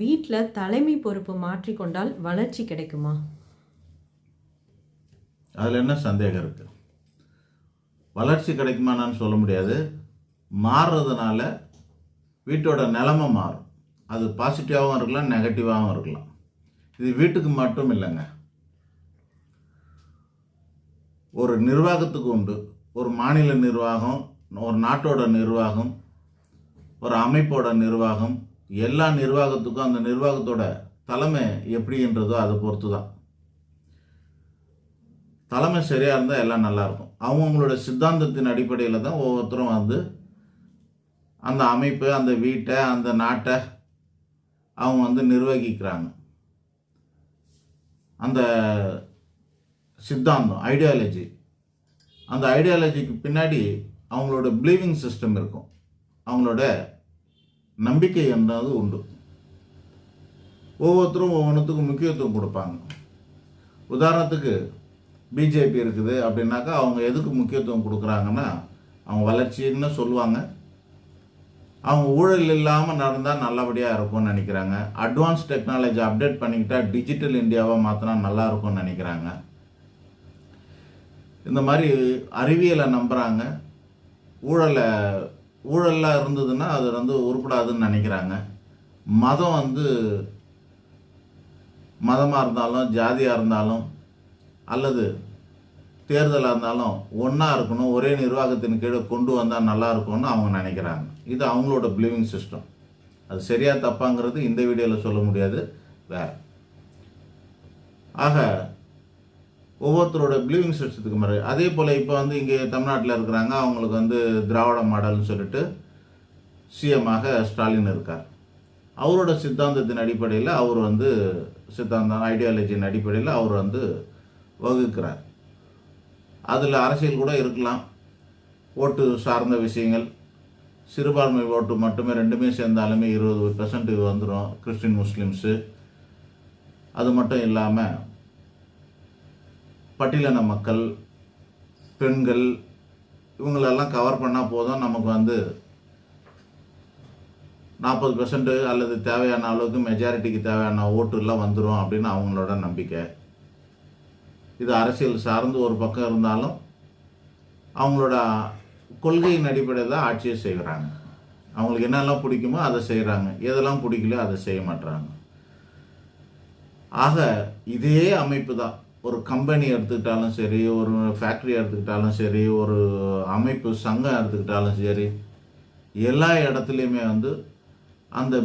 வீட்டில் தலைமை பொறுப்பு மாற்றிக்கொண்டால் வளர்ச்சி கிடைக்குமா? அதில் என்ன சந்தேகம் இருக்குது? வளர்ச்சி கிடைக்குமான்னு சொல்ல முடியாது. மாறுறதுனால வீட்டோட நிலைமை மாறும். அது பாசிட்டிவாகவும் இருக்கலாம், நெகட்டிவாகவும் இருக்கலாம். இது வீட்டுக்கு மட்டும் இல்லைங்க, ஒரு நிர்வாகத்துக்கு உண்டு. ஒரு மாநில நிர்வாகம், ஒரு நாட்டோட நிர்வாகம், ஒரு அமைப்போட நிர்வாகம், எல்லா நிர்வாகத்துக்கும் அந்த நிர்வாகத்தோட தலைமை எப்படின்றதோ அதை பொறுத்து தான். தலைமை சரியாக இருந்தால் எல்லாம் நல்லாயிருக்கும். அவங்களோட சித்தாந்தத்தின் அடிப்படையில் தான் ஒவ்வொருத்தரும் அந்த அமைப்பு, அந்த வீட்டை, அந்த நாட்டை அவங்க நிர்வகிக்கிறாங்க. அந்த சித்தாந்தம், ஐடியாலஜி, அந்த ஐடியாலஜிக்கு பின்னாடி அவங்களோட பிலீவிங் சிஸ்டம் இருக்கும். அவங்களோட நம்பிக்கை என்றது உண்டு. ஒவ்வொருத்தரும் ஒவ்வொன்றுத்துக்கும் முக்கியத்துவம் கொடுப்பாங்க. உதாரணத்துக்கு பிஜேபி இருக்குது அப்படின்னாக்கா அவங்க எதுக்கு முக்கியத்துவம் கொடுக்குறாங்கன்னா, அவங்க வளர்ச்சின்னு சொல்லுவாங்க. அவங்க ஊழல் இல்லாமல் நடந்தால் நல்லபடியாக இருக்கும்னு நினைக்கிறாங்க. அட்வான்ஸ் டெக்னாலஜி அப்டேட் பண்ணிக்கிட்டால் டிஜிட்டல் இந்தியாவாக மாற்றினா நல்லா இருக்கும்னு நினைக்கிறாங்க. இந்த மாதிரி அறிவியலை நம்புகிறாங்க. ஊழலாக இருந்ததுன்னா அது உருப்படாதுன்னு நினைக்கிறாங்க. மதம் மதமாக இருந்தாலும், ஜாதியாக இருந்தாலும், அல்லது தேர்தலாக இருந்தாலும் ஒன்றா இருக்கணும், ஒரே நிர்வாகத்தின் கீழே கொண்டு வந்தால் நல்லா இருக்கும்னு அவங்க நினைக்கிறாங்க. இது அவங்களோட பிலீவிங் சிஸ்டம். அது சரியாக தப்பாங்கிறது இந்த வீடியோவில் சொல்ல முடியாது, வேறு. ஆக ஒவ்வொருத்தரோட பிலீவிங் சிஸ்டத்துக்கு மாதிரி. அதே போல் இப்போ இங்கே தமிழ்நாட்டில் இருக்கிறாங்க. அவங்களுக்கு திராவிட மாடல்னு சொல்லிட்டு சிஎம்மாக ஸ்டாலின் இருக்கார். அவரோட சித்தாந்தத்தின் அடிப்படையில் அவர் சித்தாந்தம், ஐடியாலஜியின் அடிப்படையில் அவர் வகுக்கிறார். அதில் அரசியல் கூட இருக்கலாம், ஓட்டு சார்ந்த விஷயங்கள். சிறுபான்மை ஓட்டு மட்டுமே ரெண்டுமே சேர்ந்தாலுமே 20% வந்துடும், கிறிஸ்டின் முஸ்லீம்ஸு. அது மட்டும் இல்லாமல் பட்டியலின மக்கள், பெண்கள், இவங்களெல்லாம் கவர் பண்ணால் போதும், நமக்கு 40% அல்லது தேவையான அளவுக்கு மெஜாரிட்டிக்கு தேவையான ஓட்டுலாம் வந்துடும் அப்படின்னு அவங்களோட நம்பிக்கை. இது அரசியல் சார்ந்து ஒரு பக்கம் இருந்தாலும் அவங்களோட கொள்கையின் அடிப்படையில் தான் ஆட்சியை செய்கிறாங்க. அவங்களுக்கு என்னெல்லாம் பிடிக்குமோ அதை செய்கிறாங்க, எதெல்லாம் பிடிக்கலையோ அதை செய்ய மாட்டுறாங்க. ஆக இதே அமைப்பு தான். ஒரு கம்பெனி எடுத்துக்கிட்டாலும் சரி, ஒரு ஃபேக்ட்ரி எடுத்துக்கிட்டாலும் சரி, ஒரு அமைப்பு சங்கம் எடுத்துக்கிட்டாலும் சரி, எல்லா இடத்துலையுமே அந்த